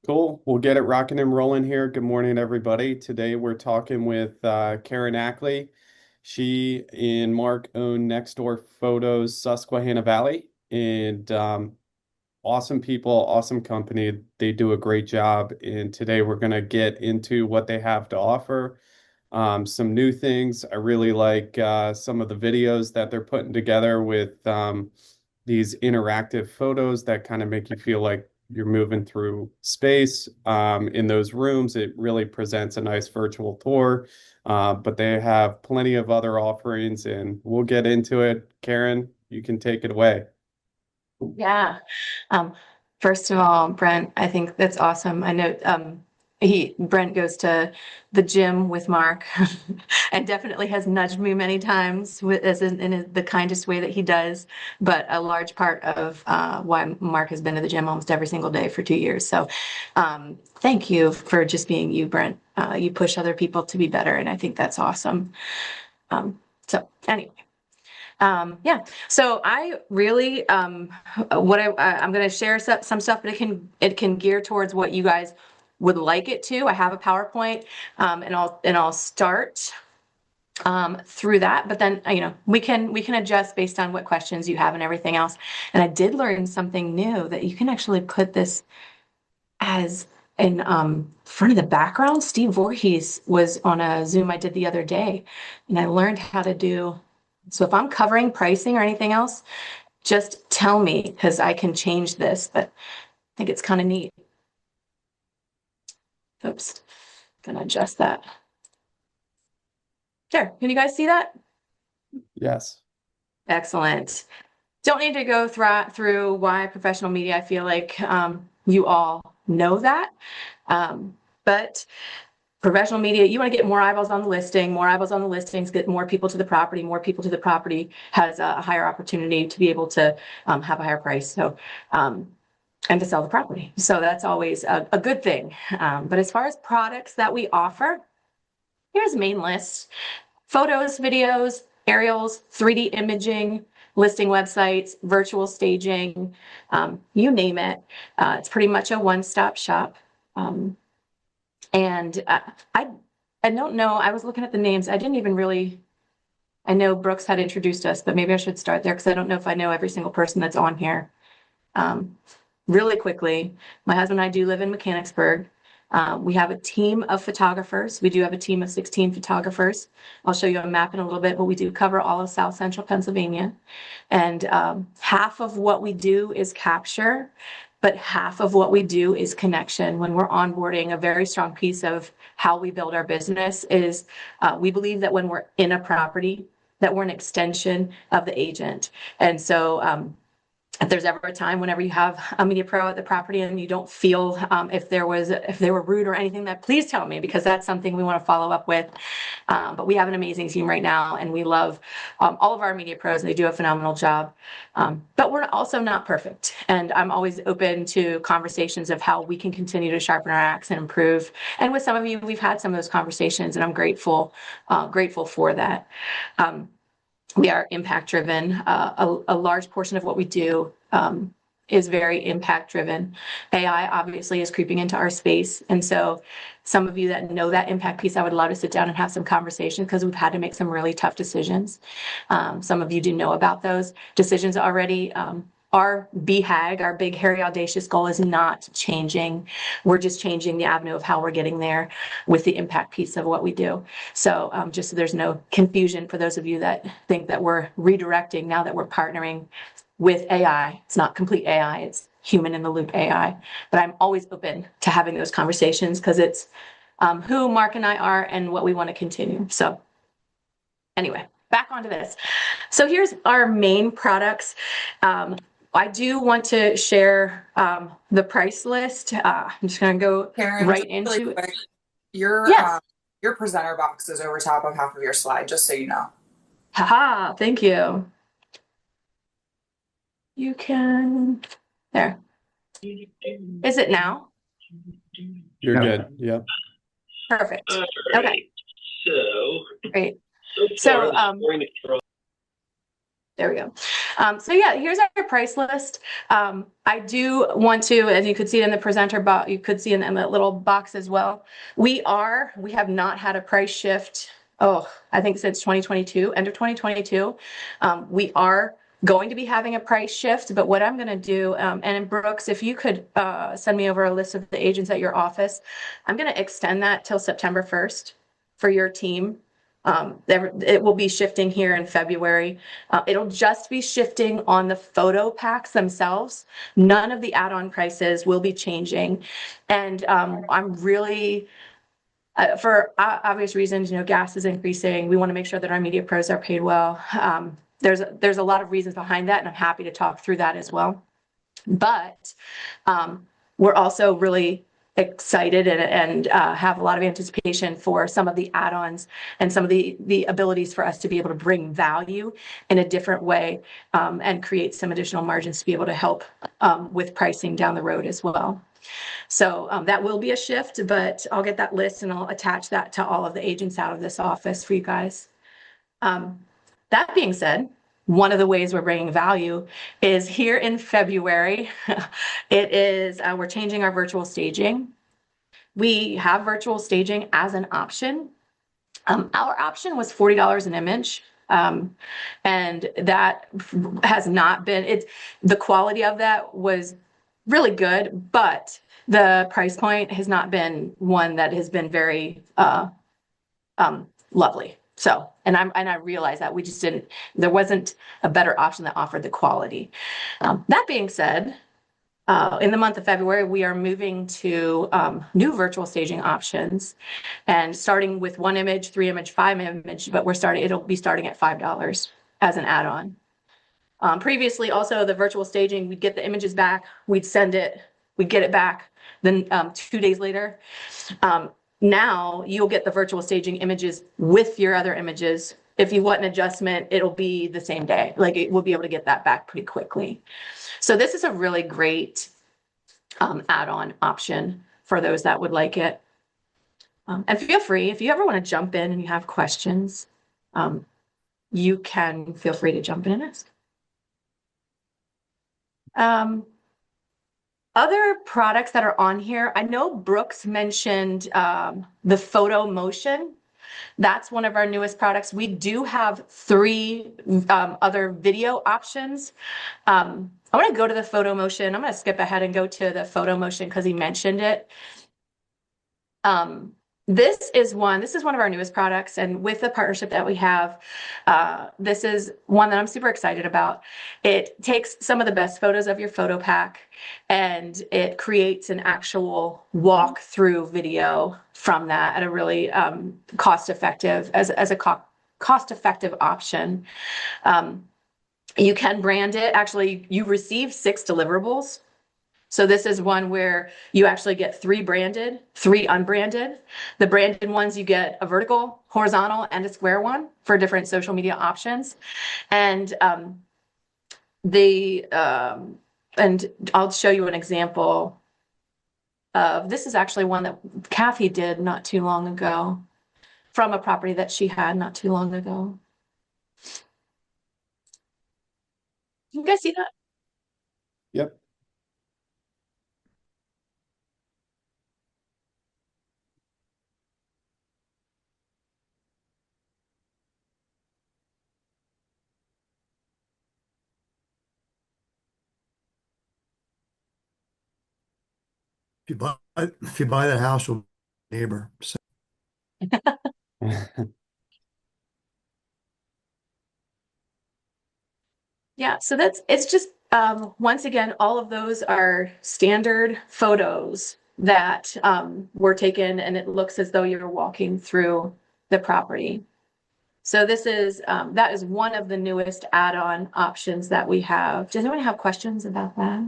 Cool. We'll get it rocking and rolling here. Good morning, everybody. Today we're talking with Karen Ackley. She and Mark own Next Door Photos, Susquehanna Valley, and awesome people, awesome company. They do a great job. And today we're going to get into what they have to offer. Some new things. I really like some of the videos that they're putting together with these interactive photos that kind of make you feel like you're moving through space in those rooms. It really presents a nice virtual tour, but they have plenty of other offerings, and we'll get into it. Karen, you can take it away. Yeah. Um, First of all, Brent, I think that's awesome. I know Brent goes to the gym with Mark and definitely has nudged me many times in the kindest way that he does. But a large part of why Mark has been to the gym almost every single day for 2 years. So thank you for just being you, Brent. You push other people to be better, and I think that's awesome. So anyway. Yeah, so I really I'm going to share some stuff, but it can gear towards what you guys would like it to. I have a PowerPoint, and I'll start through that, but then we can adjust based on what questions you have and everything else. And I did learn something new that you can actually put this as in front of the background. Steve Voorhees was on a Zoom I did the other day, and I learned how to do. So if I'm covering pricing or anything else, just tell me because I can change this. But I think it's kind of neat. Oops, gonna adjust that. There, can you guys see that? Yes. Excellent. Don't need to go through why professional media. I feel like you all know that. But professional media, you want to get more eyeballs on the listing, more eyeballs on the listings, get more people to the property. More people to the property has a higher opportunity to be able to have a higher price. So, and to sell the property. So that's always a good thing. But as far as products that we offer, here's a main list: photos, videos, aerials, 3D imaging, listing websites, virtual staging, you name it. It's pretty much a one-stop shop. Um, and I don't know. I was looking at the names. I didn't even really. I know Brooks had introduced us, but maybe I should start there because I don't know if I know every single person that's on here. Um, Really quickly, my husband and I do live in Mechanicsburg. We have a team of photographers. We do have a team of 16 photographers. I'll show you a map in a little bit, but we do cover all of South Central Pennsylvania. And half of what we do is capture, but half of what we do is connection. When we're onboarding, a very strong piece of how we build our business is we believe that when we're in a property, that we're an extension of the agent. And so if there's ever a time whenever you have a media pro at the property and you don't feel if they were rude or anything, that please tell me, because that's something we want to follow up with. But we have an amazing team right now, and we love all of our media pros, and they do a phenomenal job. But we're also not perfect, and I'm always open to conversations of how we can continue to sharpen our axe and improve. And with some of you, we've had some of those conversations, and I'm grateful for that. We are impact driven. A large portion of what we do is very impact driven. AI obviously is creeping into our space. And so some of you that know that impact piece, I would love to sit down and have some conversations because we've had to make some really tough decisions. Some of you do know about those decisions already. Our BHAG, our big, hairy, audacious goal is not changing. We're just changing the avenue of how we're getting there with the impact piece of what we do. So just so there's no confusion for those of you that think that we're redirecting now that we're partnering with AI. It's not complete AI, it's human in the loop AI. But I'm always open to having those conversations because it's who Mark and I are and what we want to continue. So anyway, back onto this. So here's our main products. I do want to share the price list. I'm just going to go Karen, right just really into it. quick, your Yes. your presenter box is over top of half of your slide, just so you know. Haha, thank you. You can, there. Is it now? You're good. Yep. Perfect. All Okay, right. So, great. so So far, the scoring is there we go. So yeah, here's our price list. I do want to, as you could see in the presenter box, you could see in the little box as well. We have not had a price shift. Oh, I think since 2022, end of 2022. We are going to be having a price shift, but what I'm going to do, and Brooks, if you could send me over a list of the agents at your office, I'm going to extend that till September 1st for your team. It will be shifting here in February. It'll just be shifting on the photo packs themselves. None of the add-on prices will be changing. And I'm really, for obvious reasons, gas is increasing. We want to make sure that our media pros are paid well. There's a lot of reasons behind that, and I'm happy to talk through that as well. But we're also really excited and have a lot of anticipation for some of the add-ons and some of the abilities for us to be able to bring value in a different way, and create some additional margins to be able to help with pricing down the road as well. So that will be a shift, but I'll get that list and I'll attach that to all of the agents out of this office for you guys. That being said, one of the ways we're bringing value is here in February. We're changing our virtual staging. We have virtual staging as an option. Our option was $40 an image. And that has not been, the quality of that was really good, but the price point has not been one that has been very lovely. So, and I realize that there wasn't a better option that offered the quality. That being said, in the month of February, we are moving to new virtual staging options, and starting with 1 image, 3 image, 5 image, but it'll be starting at $5 as an add-on. Previously, also the virtual staging, we'd get the images back, we'd get it back, then 2 days later. Now you'll get the virtual staging images with your other images. If you want an adjustment, it'll be the same day. We'll be able to get that back pretty quickly. So this is a really great add-on option for those that would like it. And feel free, if you ever want to jump in and you have questions, you can feel free to jump in and ask. Other products that are on here, I know Brooks mentioned the photo motion. That's one of our newest products. We do have 3 other video options. I want to go to the photo motion. I'm going to skip ahead and go to the photo motion because he mentioned it. This is one of our newest products, and with the partnership that we have, this is one that I'm super excited about. It takes some of the best photos of your photo pack and it creates an actual walk-through video from that at a really cost-effective option. You can brand it. Actually, you receive 6 deliverables. So this is one where you actually get 3 branded, 3 unbranded. The branded ones, you get a vertical, horizontal, and a square one for different social media options. And and I'll show you an example of, this is actually one that Kathy did not too long ago from a property that she had not too long ago. You guys see that? Yep. If you buy the house, you'll be a neighbor. So. Yeah, so it's just, once again, all of those are standard photos that were taken, and it looks as though you're walking through the property. So this is, that is one of the newest add-on options that we have. Does anyone have questions about that?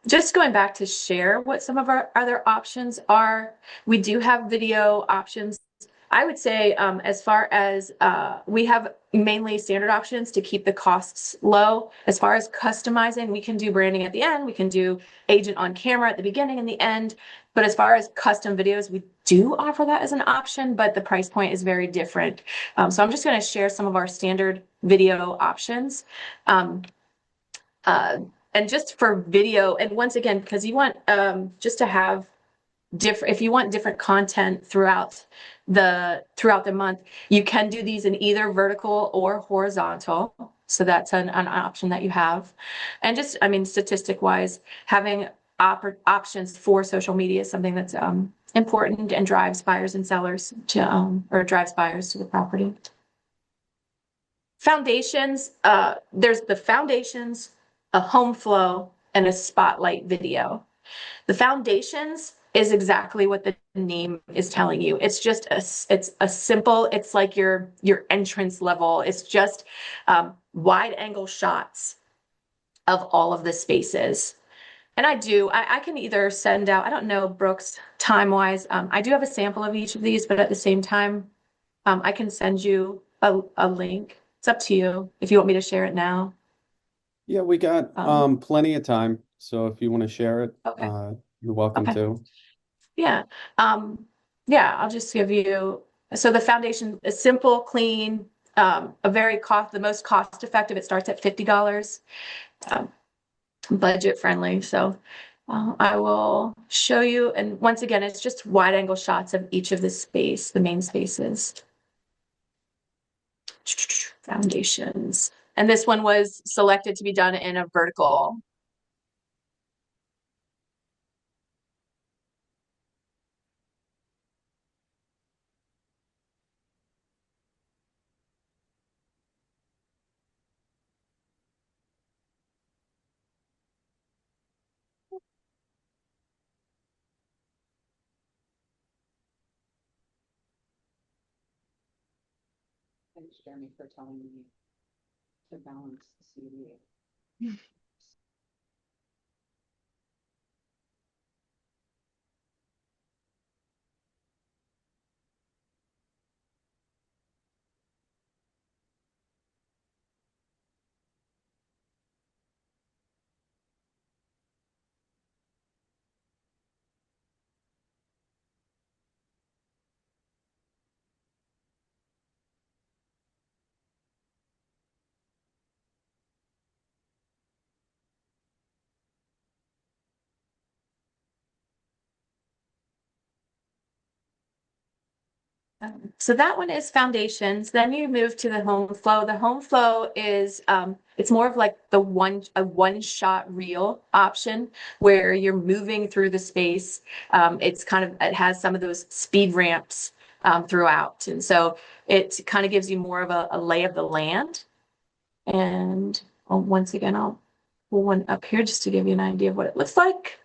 Just going back to share what some of our other options are. We do have video options I would say as far as we have mainly standard options to keep the costs low. As far as customizing, we can do branding at the end. We can do agent on camera at the beginning and the end. But as far as custom videos, we do offer that as an option, but the price point is very different. So I'm just going to share some of our standard video options. Um, and just for video, and once again, because you want just to have different, if you want different content throughout the month, you can do these in either vertical or horizontal. So that's an option that you have. And just, I mean, statistic wise, having options for social media is something that's important and drives buyers and sellers to or drives buyers to the property. Foundations, there's the foundations, a home flow, and a spotlight video. The foundations is exactly what the name is telling you. It's just it's a simple, it's like your entrance level. It's just wide angle shots of all of the spaces. And I can either send out, I don't know, Brooks, time wise, I do have a sample of each of these, but at the same time, I can send you a link. It's up to you if you want me to share it now. Yeah, we got plenty of time. So if you want to share it, Okay. you're welcome Okay. to. Yeah. Yeah, I'll just give you, so the foundation is simple, clean, the most cost effective. It starts at $50, budget friendly. So I will show you. And once again, it's just wide angle shots of each of the main spaces. Foundations. And this one was selected to be done in a vertical. Thanks, Jeremy, for telling me to balance the CD. So that one is foundations. Then you move to the home flow. The home flow is it's more of like a one shot reel option where you're moving through the space. It has some of those speed ramps throughout, and so it kind of gives you more of a lay of the land. And once again, I'll pull one up here just to give you an idea of what it looks like.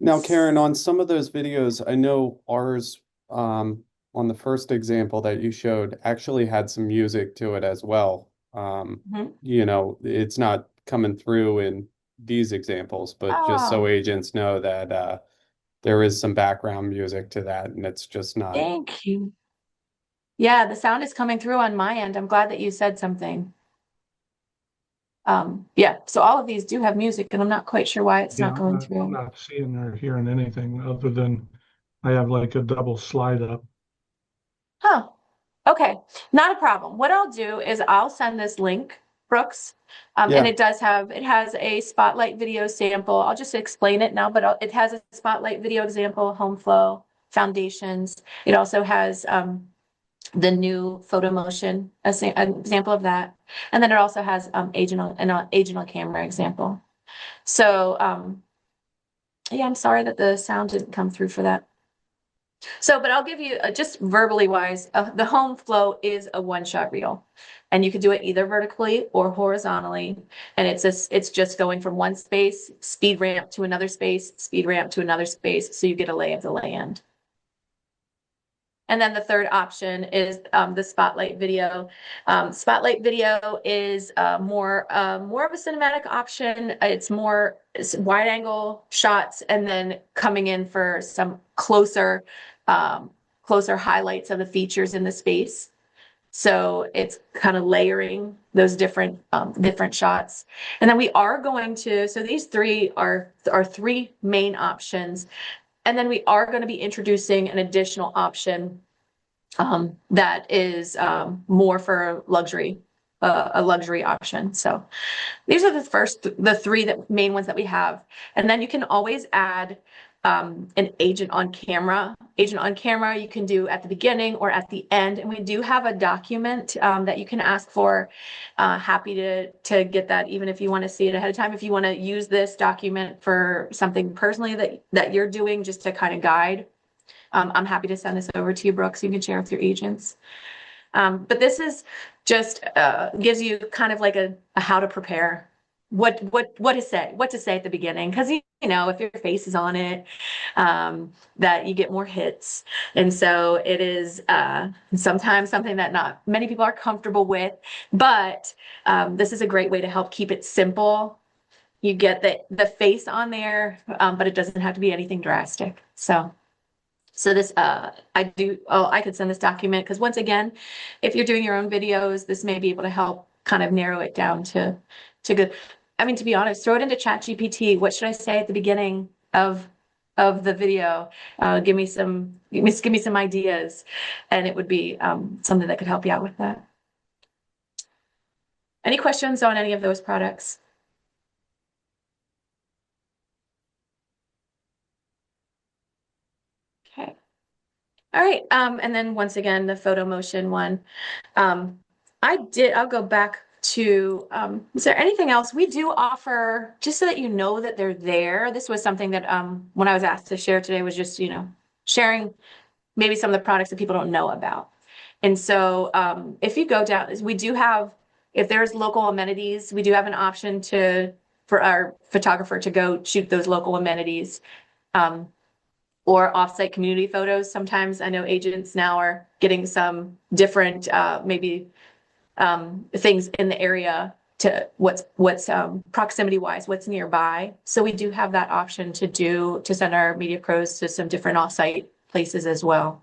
Now, Karen, on some of those videos, I know ours, on the first example that you showed, actually had some music to it as well. Mhm. You know, it's not coming through in these examples, but just so Oh, agents know that there is some background music to that, and it's just not. thank you. Yeah, the sound is coming through on my end. I'm glad that you said something. Yeah, so all of these do have music, and I'm not quite sure why it's Yeah, not going I'm through. not seeing or hearing anything other than I have like a double slide up. Huh. Okay, not a problem. What I'll do is I'll send this link, Brooks, and Yeah. it has a spotlight video sample. I'll just explain it now, but it has a spotlight video example, home flow, foundations. It also has the new photo motion, an example of that. And then it also has an agent on camera example. So yeah, I'm sorry that the sound didn't come through for that. So, but I'll give you just verbally wise, the home flow is a one shot reel, and you can do it either vertically or horizontally. And it's just going from one space, speed ramp to another space, speed ramp to another space. So you get a lay of the land. And then the third option is the spotlight video. Spotlight video is more of a cinematic option. It's wide angle shots, and then coming in for some closer highlights of the features in the space. So it's kind of layering those different shots. And then we are going to, so these three are our three main options. And then we are going to be introducing an additional option that is more for luxury, a luxury option. So these are the three main ones that we have. And then you can always add an agent on camera. Agent on camera you can do at the beginning or at the end. And we do have a document that you can ask for. Happy to get that, even if you want to see it ahead of time. If you want to use this document for something personally that you're doing, just to kind of guide, I'm happy to send this over to you, Brooke, so you can share with your agents. But this is just gives you kind of like a how to prepare, what to say at the beginning, because you know if your face is on it, that you get more hits, and so it is sometimes something that not many people are comfortable with, but this is a great way to help keep it simple. You get the face on there, but it doesn't have to be anything drastic. So this, I could send this document because once again, if you're doing your own videos, this may be able to help kind of narrow it down to good. I mean, to be honest, throw it into ChatGPT. What should I say at the beginning of the video? Give me some ideas, and it would be something that could help you out with that. Any questions on any of those products? Okay. All right. And then once again, the photo motion one. I'll go back to, is there anything else we do offer, just so that you know that they're there? This was something that when I was asked to share today was just, sharing maybe some of the products that people don't know about. And so if you go down, we do have, if there's local amenities, we do have an option for our photographer to go shoot those local amenities. Or offsite community photos. Sometimes I know agents now are getting some different maybe things in the area to what's proximity wise, what's nearby. So we do have that option to send our media pros to some different offsite places as well,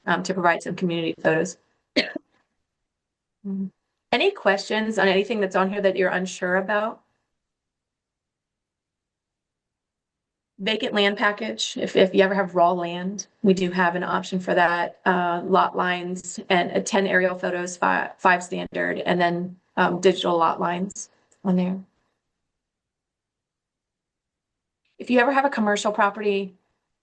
to provide some community photos. Any questions on anything that's on here that you're unsure about? Vacant land package, if you ever have raw land, we do have an option for that. Lot lines and 10 aerial photos, five standard, and then digital lot lines on there. If you ever have a commercial property,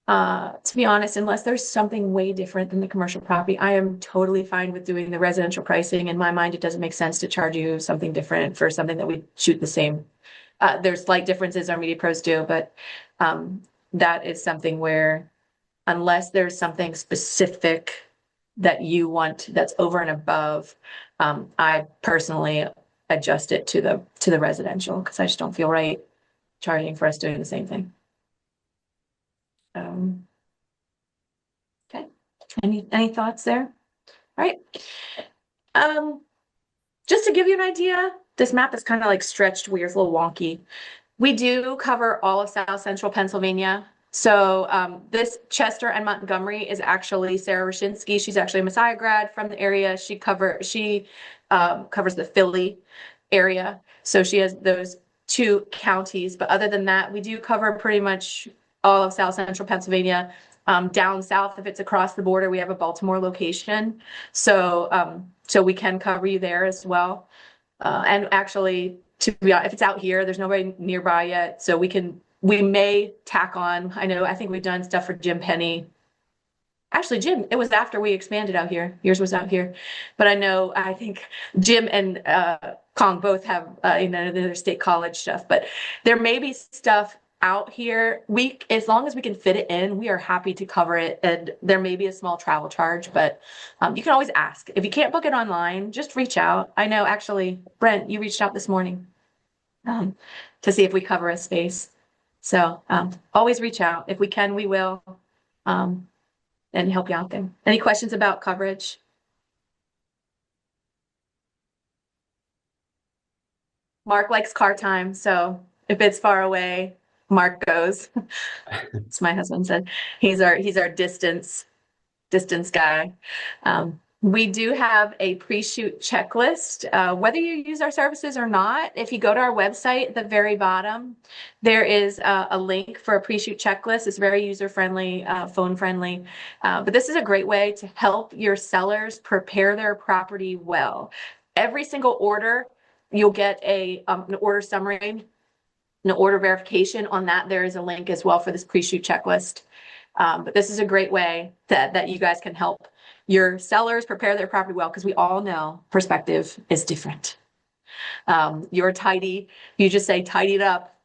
to be honest, unless there's something way different than the commercial property, I am totally fine with doing the residential pricing. In my mind, it doesn't make sense to charge you something different for something that we shoot the same. There's slight differences our media pros do, but that is something where unless there's something specific that you want that's over and above, I personally adjust it to the residential because I just don't feel right charging for us doing the same thing. Okay. Any thoughts there? All right. Just to give you an idea, this map is kind of like stretched weird, it's a little wonky. We do cover all of South Central Pennsylvania. So this Chester and Montgomery is actually Sarah Rashinsky. She's actually a Messiah grad from the area. She covers the Philly area. So she has those two counties. But other than that, we do cover pretty much all of South Central Pennsylvania. Down south, if it's across the border, we have a Baltimore location. So so we can cover you there as well. And actually, to be honest, if it's out here, there's nobody nearby yet. So we may tack on. I think we've done stuff for Jim Penny. Actually, Jim, it was after we expanded out here. Yours was out here. But I think Jim and Kong both have, their state college stuff. But there may be stuff out here. As long as we can fit it in, we are happy to cover it. And there may be a small travel charge, but you can always ask. If you can't book it online, just reach out. I know, actually, Brent, you reached out this morning to see if we cover a space. So always reach out. If we can, we will, and help you out there. Any questions about coverage? Mark likes car time, so if it's far away, Mark goes. That's my husband said. He's our distance distance guy. We do have a pre-shoot checklist. Whether you use our services or not, if you go to our website at the very bottom, there is a link for a pre-shoot checklist. It's very user-friendly, phone-friendly. But this is a great way to help your sellers prepare their property well. Every single order, you'll get an order summary, an order verification. On that, there is a link as well for this pre-shoot checklist. But this is a great way that you guys can help your sellers prepare their property well, because we all know perspective is different. Your tidy, you just say tidied up.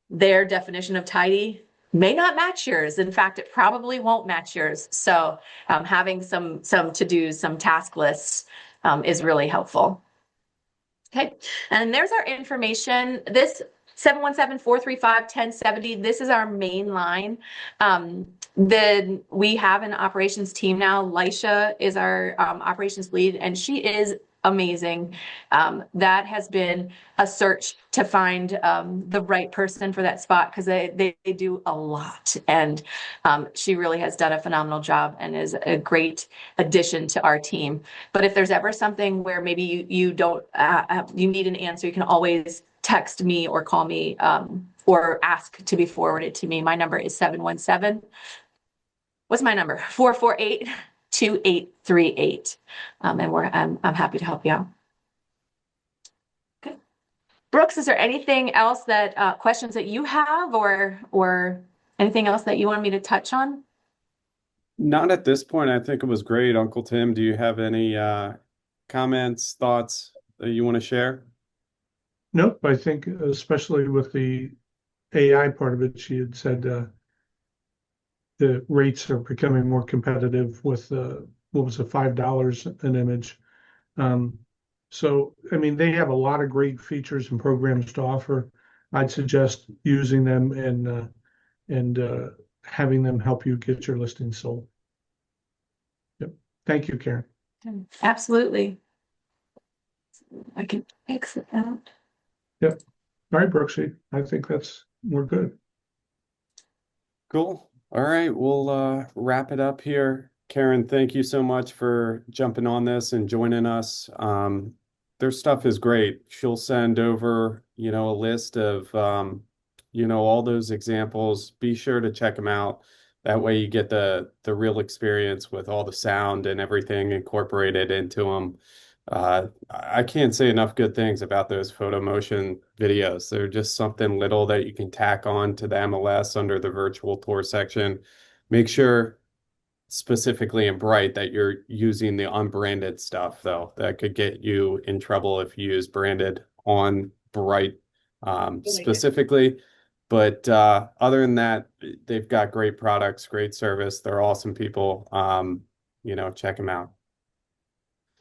Their definition of tidy may not match yours. In fact, it probably won't match yours. So having some to-dos, some task lists is really helpful. Okay, and there's our information. This 717-435-1070. This is our main line. Then we have an operations team now. Lisha is our operations lead, and she is amazing. That has been a search to find the right person for that spot, because they do a lot, and she really has done a phenomenal job and is a great addition to our team. But if there's ever something where maybe you don't you need an answer, you can always text me or call me or ask to be forwarded to me. My number is 717. What's my number? 448-2838. And I'm happy to help you out. Okay. Brooks, is there anything else that questions that you have, or anything else that you want me to touch on? Not at this point. I think it was great. Uncle Tim, do you have any comments, thoughts that you want to share? Nope, I think especially with the AI part of it, she had said the rates are becoming more competitive with what was it, $5 an image. So, I mean, they have a lot of great features and programs to offer. I'd suggest using them and having them help you get your listing sold. Yep. Thank you, Karen. Absolutely. I can exit out. Yep. All right, Brooksy. I think we're good. Cool. All right, we'll wrap it up here. Karen, thank you so much for jumping on this and joining us. Their stuff is great. She'll send over, a list of, all those examples. Be sure to check them out. That way you get the real experience with all the sound and everything incorporated into them. I can't say enough good things about those photo motion videos. They're just something little that you can tack on to the MLS under the virtual tour section. Make sure specifically in Bright that you're using the unbranded stuff, though. That could get you in trouble if you use branded on Bright specifically. But other than that, they've got great products, great service. They're awesome people. Check them out.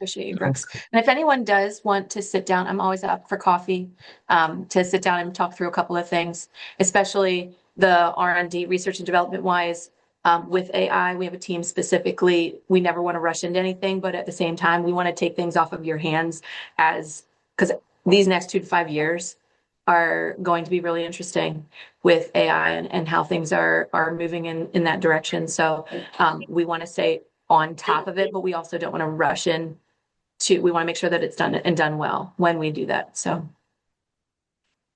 Appreciate you, Brooks. And if anyone does want to sit down, I'm always up for coffee to sit down and talk through a couple of things, especially the R&D, research and development wise. With AI, we have a team specifically. We never want to rush into anything, but at the same time, we want to take things off of your hands because these next 2 to 5 years are going to be really interesting with AI and how things are moving in that direction. So we want to stay on top of it, but we also don't want to rush in. We want to make sure that it's done well when we do that. So,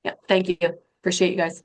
yeah, thank you. Appreciate you guys.